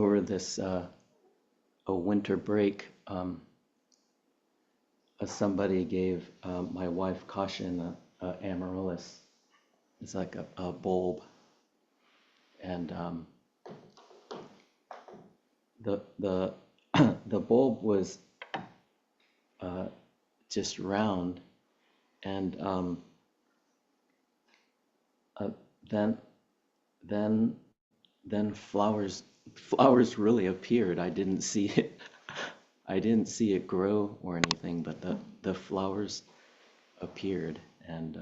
over this a winter break, somebody gave my wife Kashin a amaryllis. It's like a bulb, and the the bulb was just round, and then flowers really appeared. I didn't see it grow or anything, but the flowers appeared, and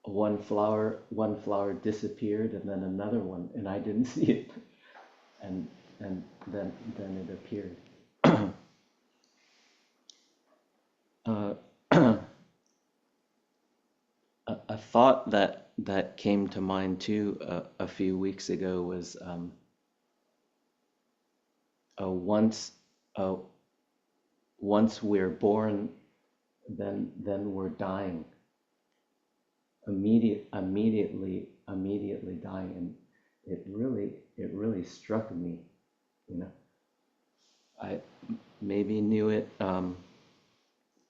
one flower disappeared, and then another one, and I didn't see it, and then it appeared. A thought that came to mind too a few weeks ago was once we're born, then we're dying. Immediately dying, and it really struck me. I maybe knew it, of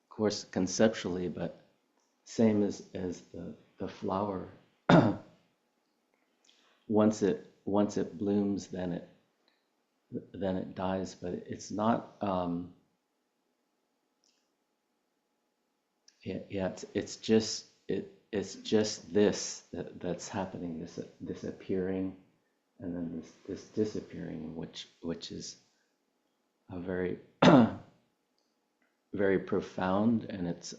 course, conceptually, but same as the flower. Once it blooms, then it dies. But it's not. It's just this that's happening. This appearing, and then this disappearing, which is a very very profound, and it's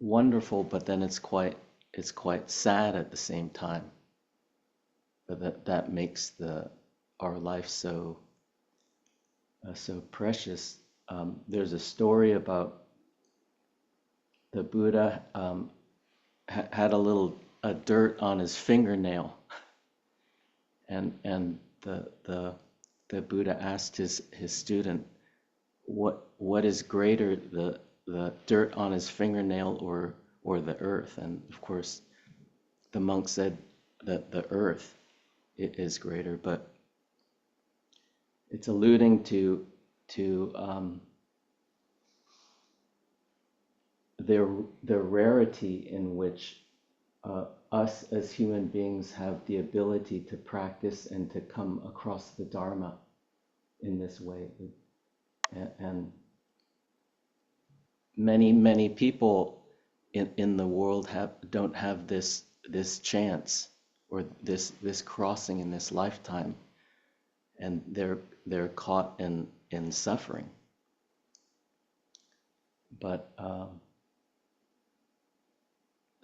wonderful, but then it's quite sad at the same time. But that makes our life so precious. There's a story about the Buddha had a little dirt on his fingernail, and the Buddha asked his student, what is greater, the dirt on his fingernail or the earth? And of course, the monk said that the earth is greater, but it's alluding to the rarity in which us as human beings have the ability to practice and to come across the Dharma in this way. And many people in the world don't have this chance or this crossing in this lifetime, and they're caught in suffering. But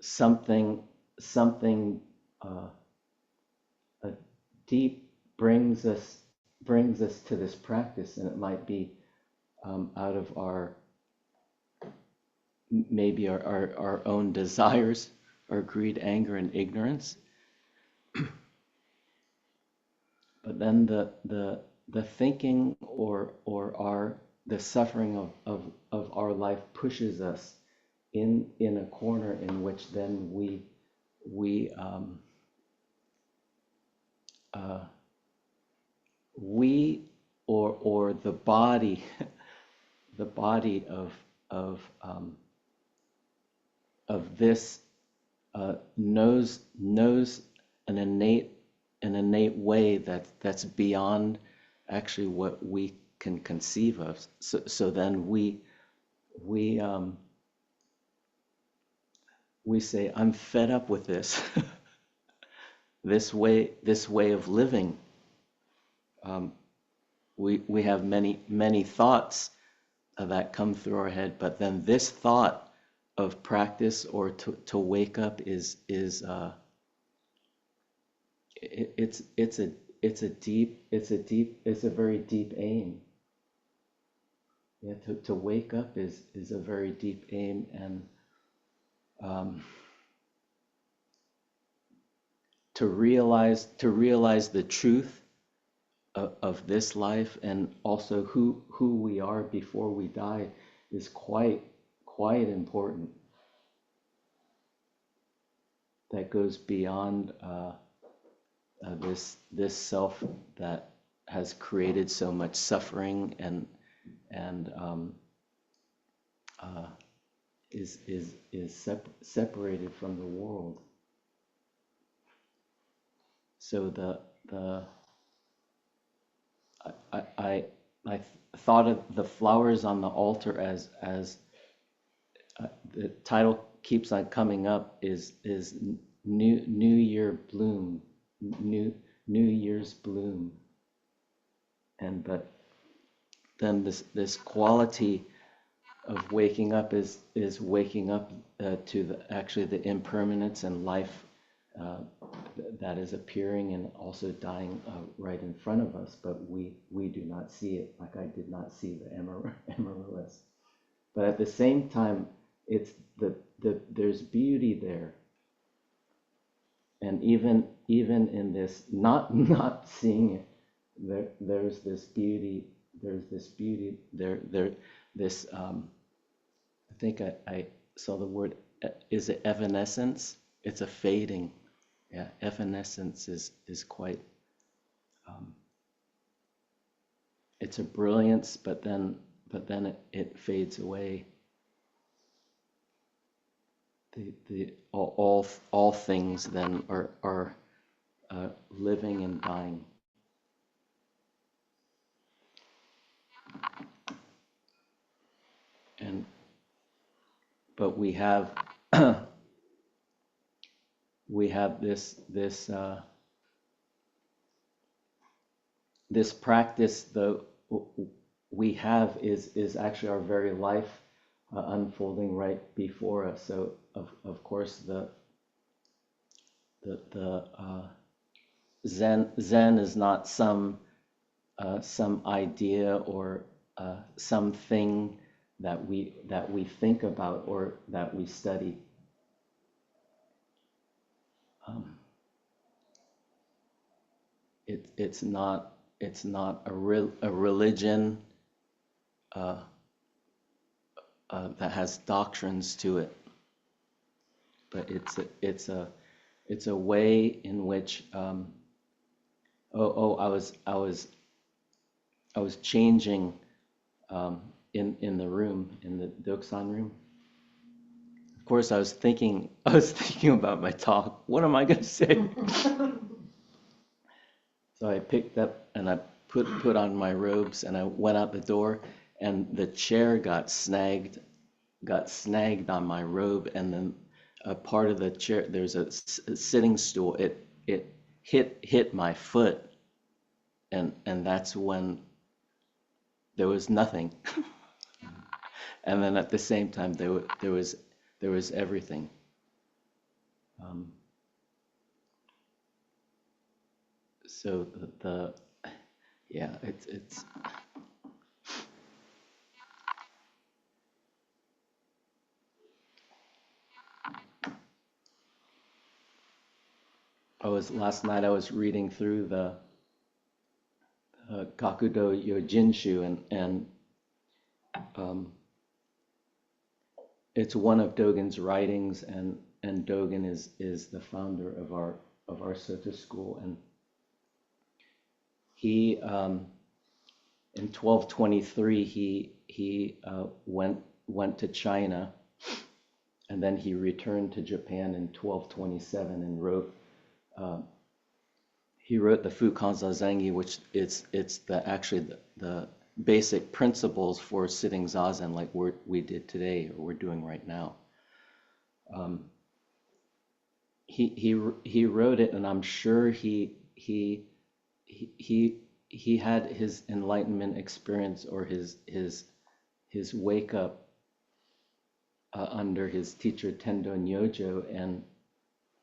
something deep brings us to this practice, and it might be out of our own desires, our greed, anger, and ignorance. But then the thinking or the suffering of our life pushes us in a corner in which then we or the body of this knows an innate way that's beyond actually what we can conceive of. So then we say, I'm fed up with this this way of living. We have many thoughts that come through our head, but then this thought of practice or to wake up is it's a very deep aim. Yeah, to wake up is a very deep aim, and to realize the truth of this life, and also who we are before we die, is quite important. that goes beyond this self that has created so much suffering and is separated from the world. So I thought of the flowers on the altar as the title keeps on coming up is New Year Bloom, New Year's bloom, but then this quality of waking up is waking up to the impermanence and life that is appearing and also dying right in front of us, but we do not see it, like I did not see the amaryllis. But at the same time, it's there's beauty there, and even in this not seeing it, there's this beauty. This I think I saw the word, is it evanescence? It's a fading. Yeah, evanescence is quite. It's a brilliance, but then it fades away. All things then are living and dying. But we have this practice, though we have is actually our very life unfolding right before us. So of course the Zen is not some idea or something that we think about or that we study. It's not a religion that has doctrines to it, but it's a way in which I was changing in the room, in the Doksan room. Of course, I was thinking about my talk. What am I going to say? So I picked up and I put on my robes and I went out the door, and the chair got snagged on my robe, and then a part of the chair, there's a sitting stool. It hit my foot, and that's when there was nothing. And then at the same time there was everything. So it's last night I was reading through the Gakudo Yojinshu, and it's one of Dogen's writings, and Dogen is the founder of our Soto School, and he in 1223 he went to China, and then he returned to Japan in 1227 and wrote the Fukanza Zengi, which it's the basic principles for sitting zazen, like we did today or we're doing right now. He wrote it, and I'm sure he had his enlightenment experience or his wake up under his teacher Tendo Nyojo, and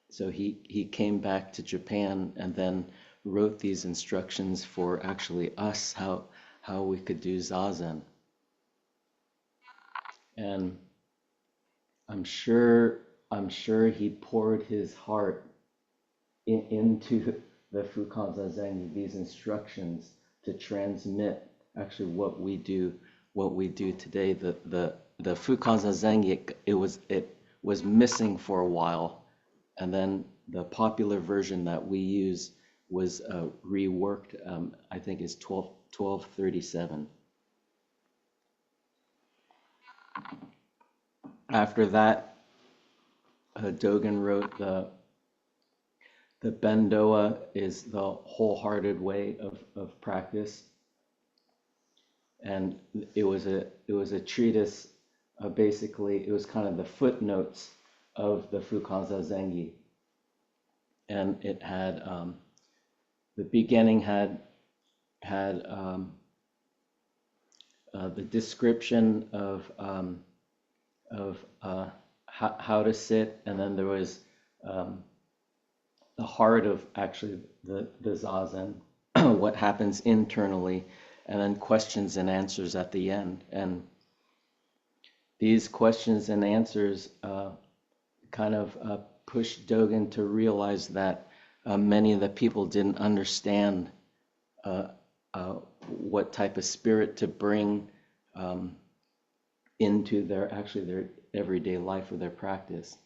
so he came back to Japan and then wrote these instructions for actually us how we could do zazen. And I'm sure he poured his heart into the Fukanza Zengi, these instructions, to transmit actually what we do today. The Fukanza Zengi, it was missing for a while, and then the popular version that we use was reworked. I think is 1237. After that, Dogen wrote the Bendoa is the wholehearted way of practice, and it was a treatise. Basically, it was kind of the footnotes of the Fukanza Zengi, and it had the beginning had the description of how to sit, and then there was the heart of actually the zazen, what happens internally, and then questions and answers at the end. And these questions and answers kind of pushed Dogen to realize that many of the people didn't understand what type of spirit to bring into their everyday life or their practice.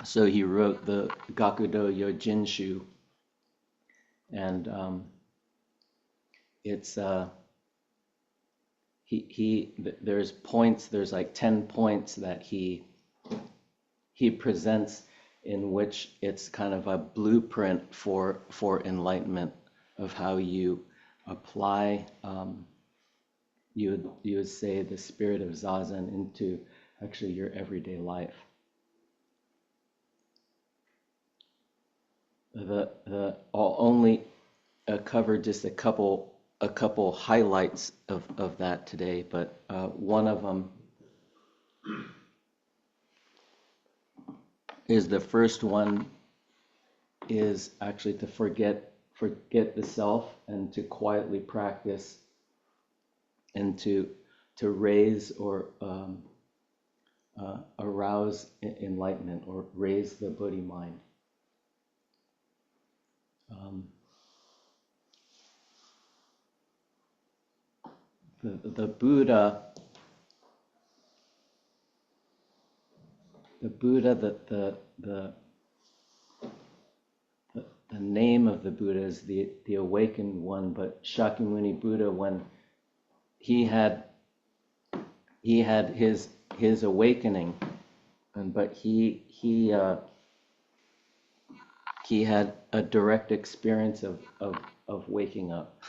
So he wrote the Gakudo Yojinshu, and it's there's like 10 points that he presents, in which it's kind of a blueprint for enlightenment of how you apply you would say the spirit of zazen into actually your everyday life. I'll only cover just a couple highlights of that today, but one of them is the first one is actually to forget the self and to quietly practice and to raise or arouse enlightenment or raise the Buddhi mind. The Buddha, the name of the Buddha is the awakened one, but Shakyamuni Buddha, when he had his awakening, but he had a direct experience of waking up.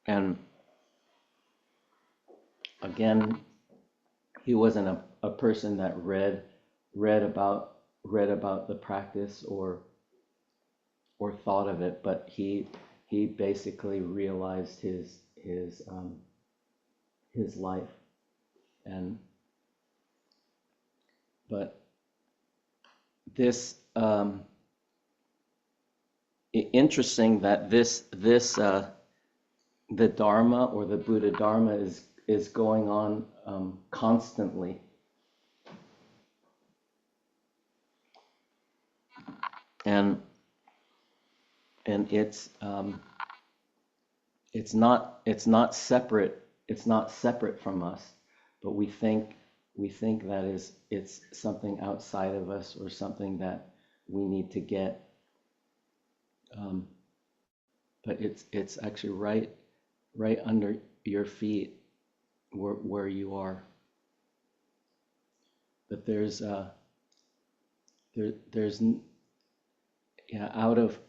And again, he wasn't a person that read about the practice or thought of it, but he basically realized his life. And but this interesting that this the Dharma or the Buddha Dharma is going on constantly. And it's not separate from us, but we think that it's something outside of us or something that we need to get. But it's actually right under your feet where you are. But there's out of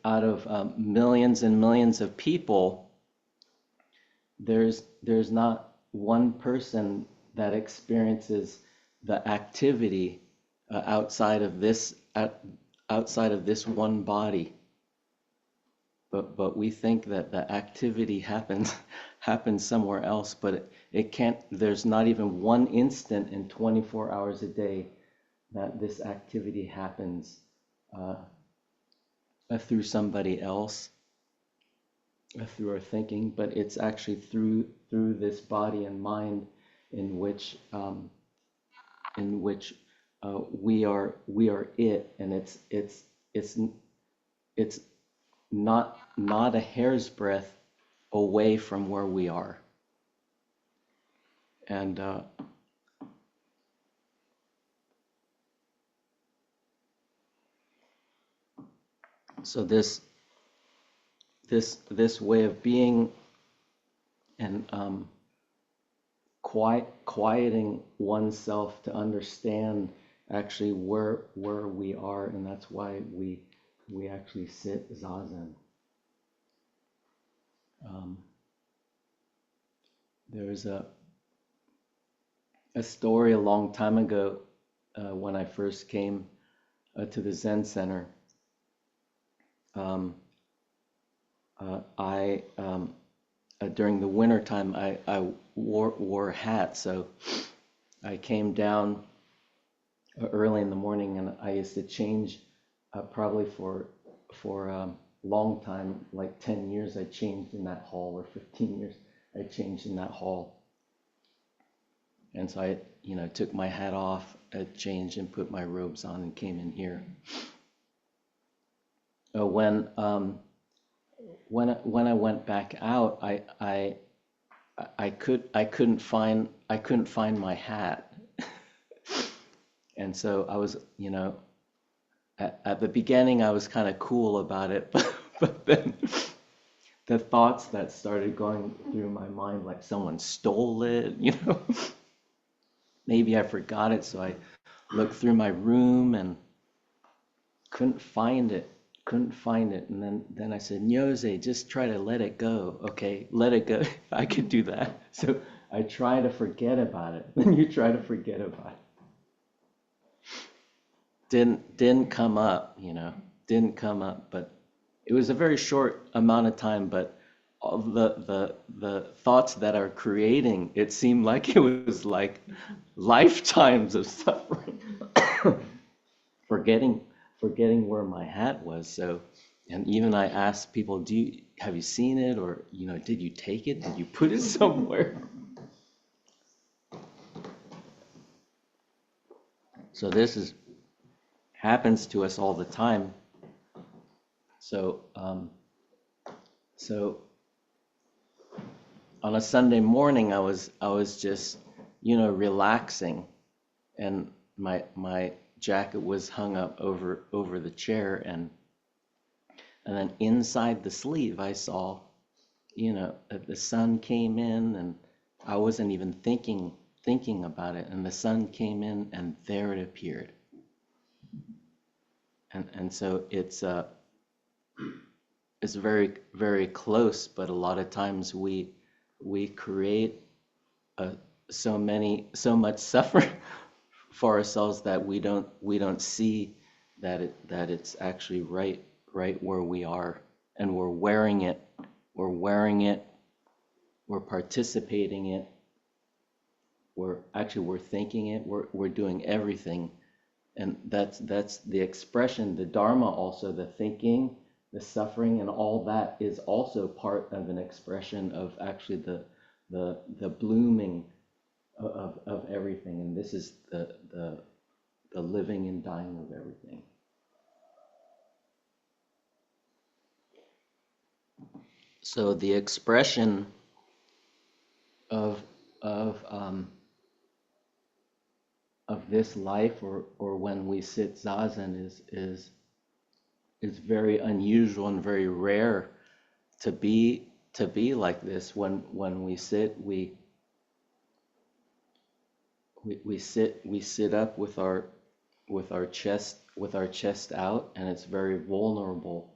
millions and millions of people, there's not one person that experiences the activity outside of this one body. But we think that the activity happens somewhere else, but it can't. There's not even one instant in 24 hours a day that this activity happens through somebody else, through our thinking, but it's actually through this body and mind in which we are it, and it's not a hair's breadth away from where we are. And so this way of being and quieting oneself to understand actually where we are, and that's why we actually sit zazen. There was a story a long time ago when I first came to the Zen Center. I during the winter time I wore a hat, so I came down early in the morning, and I used to change probably for a long time, like 10 years I changed in that hall, or 15 years I changed in that hall. And so I took my hat off, changed and put my robes on and came in here. When I went back out, I couldn't find my hat. And so I was, at the beginning I was kind of cool about it, but then the thoughts that started going through my mind, like someone stole it, maybe I forgot it, so I looked through my room and couldn't find it. And then I said, Nyoze, just try to let it go. Okay, let it go. I could do that. So I try to forget about it. And you try to forget about it. Didn't come up, didn't come up, but it was a very short amount of time, but all the thoughts that are creating, it seemed like it was like lifetimes of suffering. forgetting where my hat was. So, and even I asked people, have you seen it, or did you take it? Did you put it somewhere? So this happens to us all the time. So on a Sunday morning, I was just relaxing, and my jacket was hung up over the chair, and then inside the sleeve I saw that the sun came in, and I wasn't even thinking about it, and the sun came in and there it appeared. And so it's very, very close, but a lot of times we create so much suffering for ourselves that we don't see that it's actually right where we are, and we're wearing it, we're participating it, we're thinking it, we're doing everything. And that's the expression, the Dharma also, the thinking, the suffering, and all that is also part of an expression of actually the blooming of everything. And this is the living and dying of everything. So the expression of this life, or when we sit zazen, is very unusual and very rare to be like this. When we sit, we sit up with our chest out, and it's very vulnerable.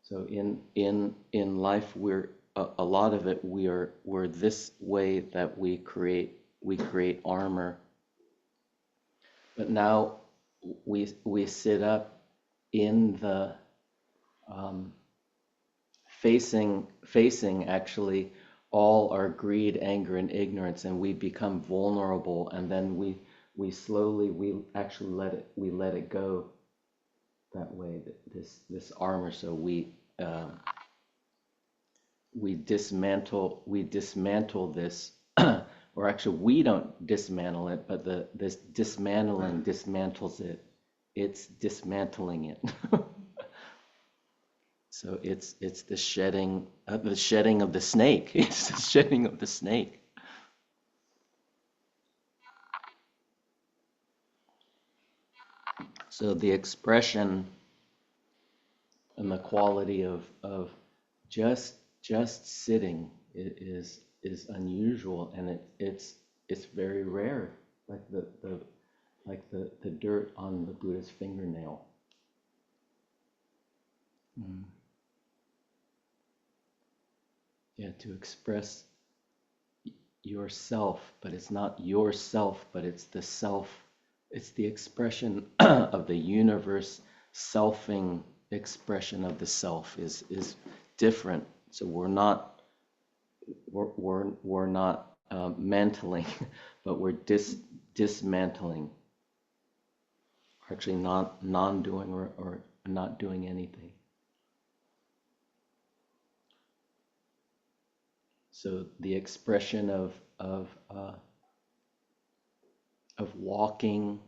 So in life, we're a lot of it we're this way, that we create armor. But now we sit up in the facing actually all our greed, anger, and ignorance, and we become vulnerable, and then we slowly let it go that way, this armor. So we dismantle this, or actually we don't dismantle it, but this dismantling dismantles it. It's dismantling it. So it's the shedding of the snake. It's the shedding of the snake. So the expression and the quality of just sitting is unusual, and it's very rare, like the dirt on the Buddha's fingernail. Mm. Yeah, to express yourself, but it's not yourself, but it's the self. It's the expression of the universe. Selfing expression of the self is different. So we're not mantling, but we're dismantling. Actually, not non-doing or not doing anything. So the expression of walking,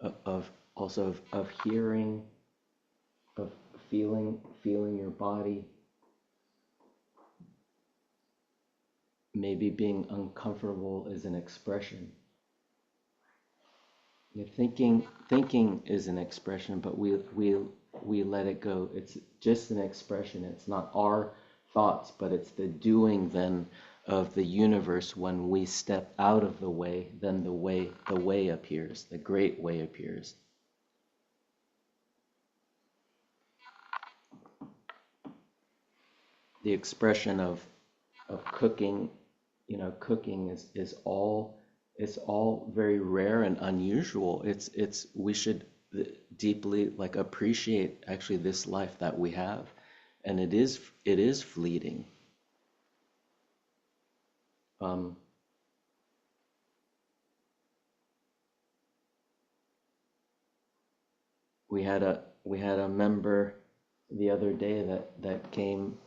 of also of hearing, of feeling your body, maybe being uncomfortable is an expression. Thinking is an expression, but we let it go. It's just an expression. It's not our thoughts, but it's the doing then of the universe. When we step out of the way, then the way appears, the great way appears. The expression of cooking, cooking is all, it's all very rare and unusual. We should deeply appreciate actually this life that we have, and it is fleeting. We had a member the other day that came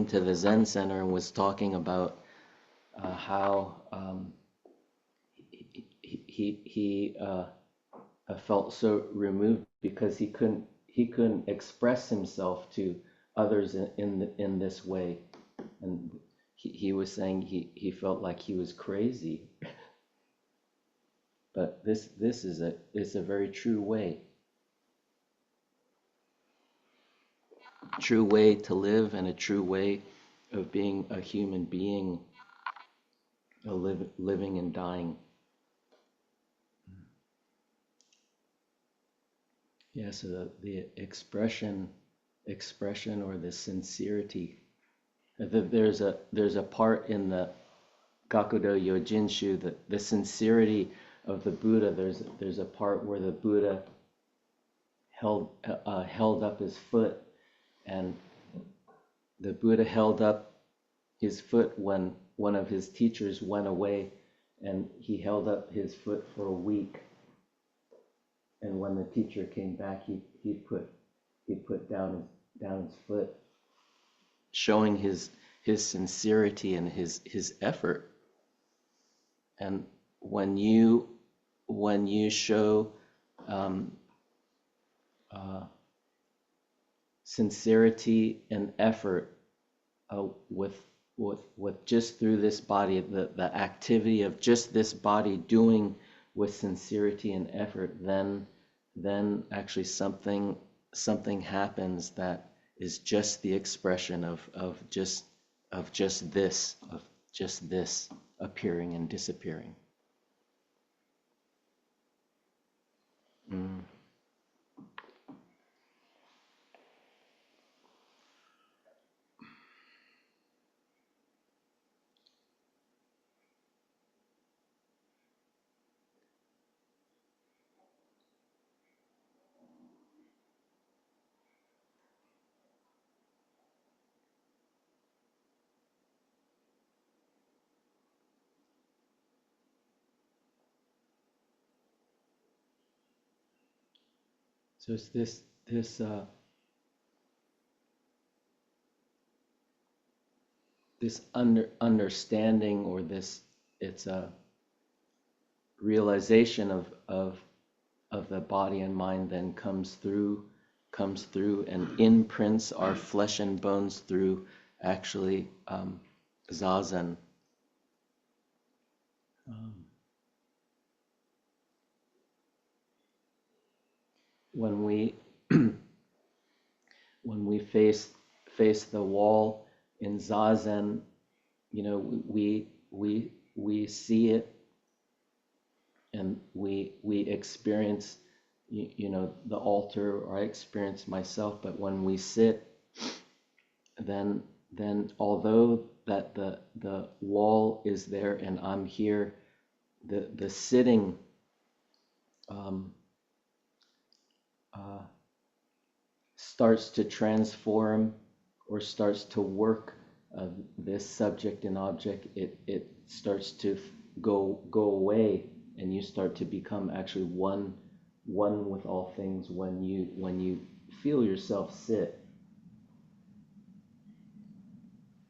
to the Zen Center and was talking about how he felt so removed because he couldn't express himself to others in this way, and he was saying he felt like he was crazy. But this is a very true way to live, and a true way of being a human being, living and dying. Yeah, so the expression or the sincerity. There's a part in the Gakudo Yojinshu, that the sincerity of the Buddha. There's a part where the Buddha held up his foot, and the Buddha held up his foot when one of his teachers went away, and he held up his foot for a week. And when the teacher came back, he put down his foot, showing his sincerity and his effort. And when you show sincerity and effort with just through this body, the activity of just this body doing with sincerity and effort, then actually something happens that is just the expression of just this appearing and disappearing. So it's this understanding, or it's a realization of the body and mind then comes through and imprints our flesh and bones through actually zazen. When we when we face the wall in zazen, we see it, and we experience the altar, or I experience myself. But when we sit, then although that the wall is there and I'm here, the sitting starts to transform, or starts to work this subject and object. It starts to go away, and you start to become actually one with all things when you feel yourself sit.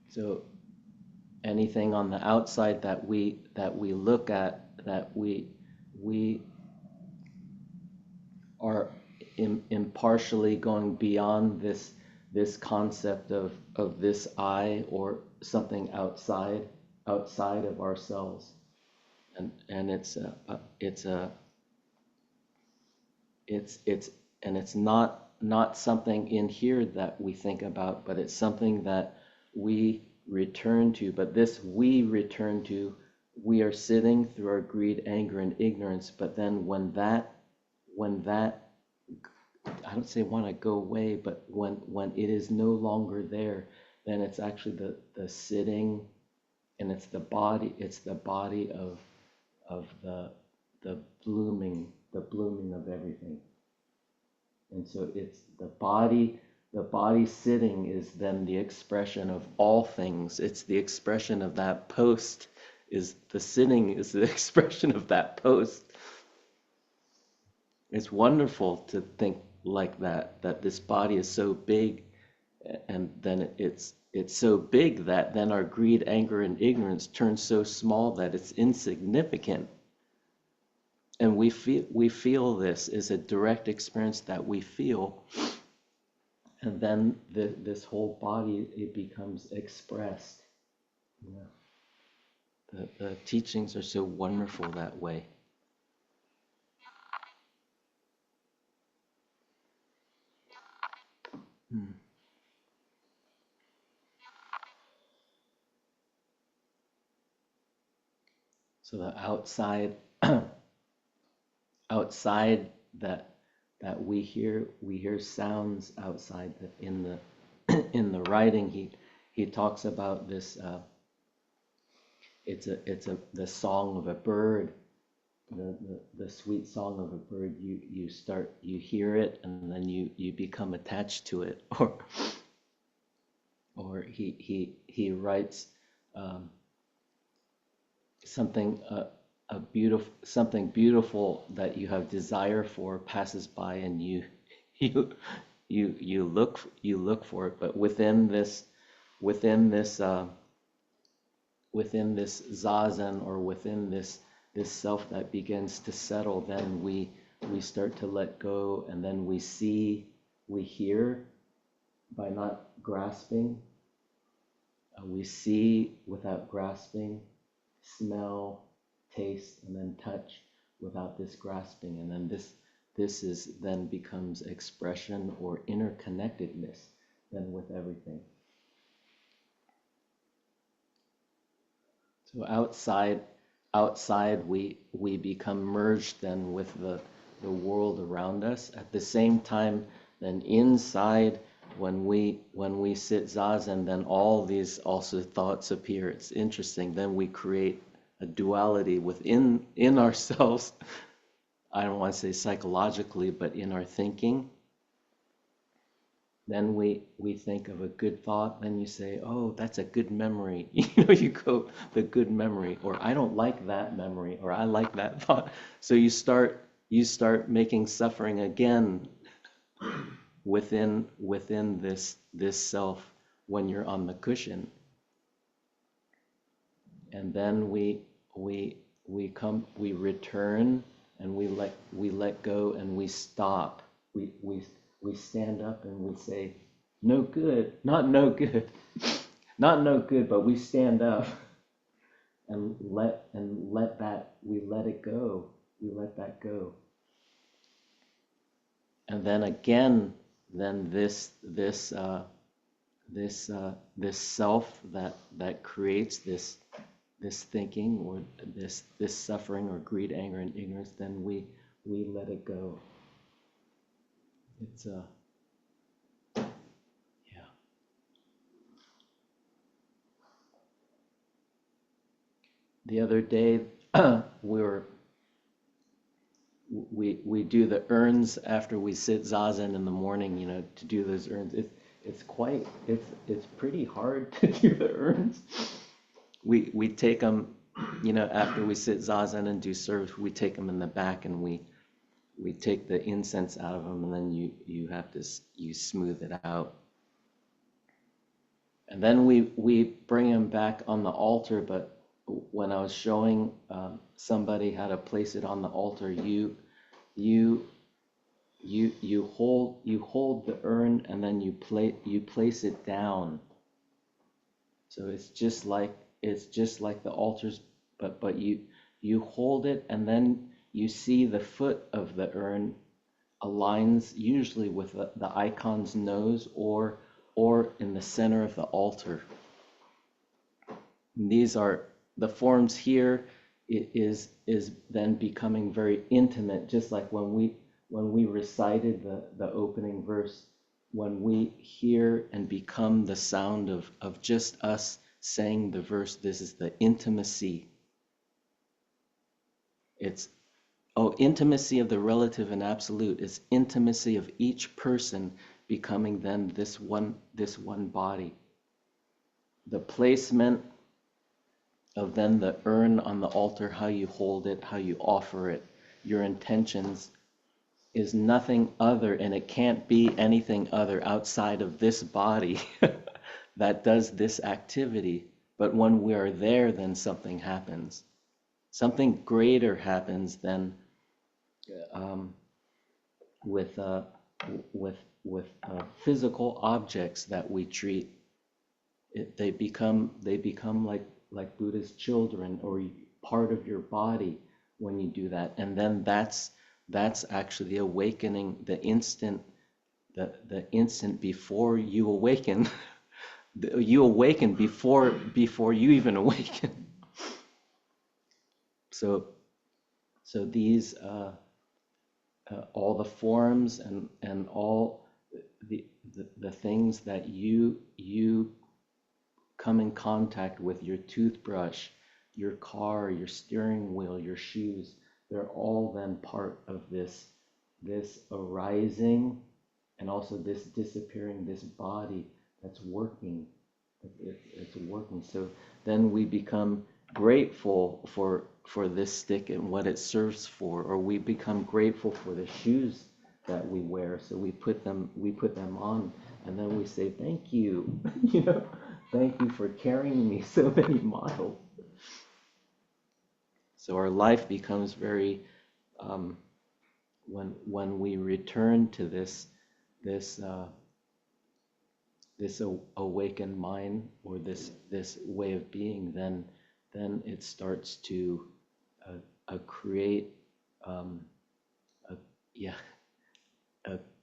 So anything on the outside that we look at, that we are impartially going beyond this concept of this I, or something outside of ourselves, and it's not something in here that we think about, but it's something that we return to. But this we return to, we are sitting through our greed, anger, and ignorance. But then when that I don't say want to go away, but when it is no longer there, then it's actually the sitting, and it's the body of the blooming of everything. And so it's the body sitting is then the expression of all things. It's the expression of that post. Is the sitting is the expression of that post. It's wonderful to think like that this body is so big, and then it's so big that then our greed, anger, and ignorance turn so small that it's insignificant. And we feel this is a direct experience that we feel, and then this whole body, it becomes expressed. The teachings are so wonderful that way. So the outside that we hear sounds outside. That in the writing he talks about this. It's the song of a bird, the sweet song of a bird. You hear it, and then you become attached to it, or he writes something beautiful that you have desire for passes by, and you look for it. But within this zazen, or within this self that begins to settle, then we start to let go, and then we hear by not grasping. We see without grasping, smell, taste, and then touch without this grasping, and then this then becomes expression or interconnectedness then with everything. So outside we become merged then with the world around us. At the same time, then inside, when we sit zazen, then all these also thoughts appear. It's interesting. Then we create a duality within ourselves. I don't want to say psychologically, but in our thinking. Then we think of a good thought, then you say, oh, that's a good memory. You go, the good memory, or I don't like that memory, or I like that thought. So you start making suffering again within this self when you're on the cushion. And then we return and we let go and we stop. We stand up and we say, no good, not no good, not no good, but we stand up and let that, we let it go. We let that go. And then again, then this self that creates this thinking or this suffering or greed, anger, and ignorance, then we let it go. It's yeah. The other day we do the urns after we sit zazen in the morning, to do those urns. It's pretty hard to do the urns. We take them, after we sit zazen and do service, we take them in the back and we take the incense out of them, and then you smooth it out. And then we bring them back on the altar, but when I was showing somebody how to place it on the altar, you hold the urn and then you place it down. So it's just like the altars, but you hold it, and then you see the foot of the urn aligns usually with the icon's nose or in the center of the altar. And these are the forms here. It is then becoming very intimate, just like when we recited the opening verse, when we hear and become the sound of just us saying the verse. This is the intimacy. It's intimacy of the relative and absolute. It's intimacy of each person becoming then this one body. The placement of then the urn on the altar, how you hold it, how you offer it, your intentions, is nothing other, and it can't be anything other outside of this body that does this activity. But when we are there, then something happens. Something greater happens than with physical objects that we treat. They become like Buddha's children, or part of your body when you do that. And then that's actually the awakening, the instant before you awaken. You awaken before you even awaken. So these all the forms and all the things that you come in contact with, your toothbrush, your car, your steering wheel, your shoes, they're all then part of this arising and also this disappearing, this body that's working. It's working. So then we become grateful for this stick and what it serves for, or we become grateful for the shoes that we wear. So we put them on, and then we say thank you. Thank you for carrying me so many miles. So our life becomes very when we return to this awakened mind, or this way of being, then it starts to create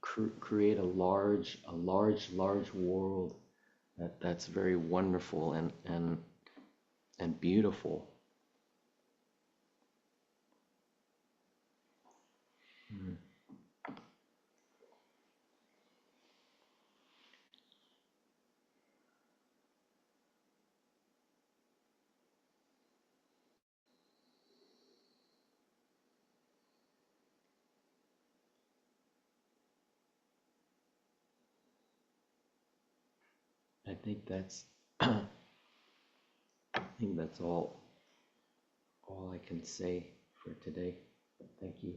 create a large world that's very wonderful and beautiful. Mm. I think that's all I can say for today. Thank you.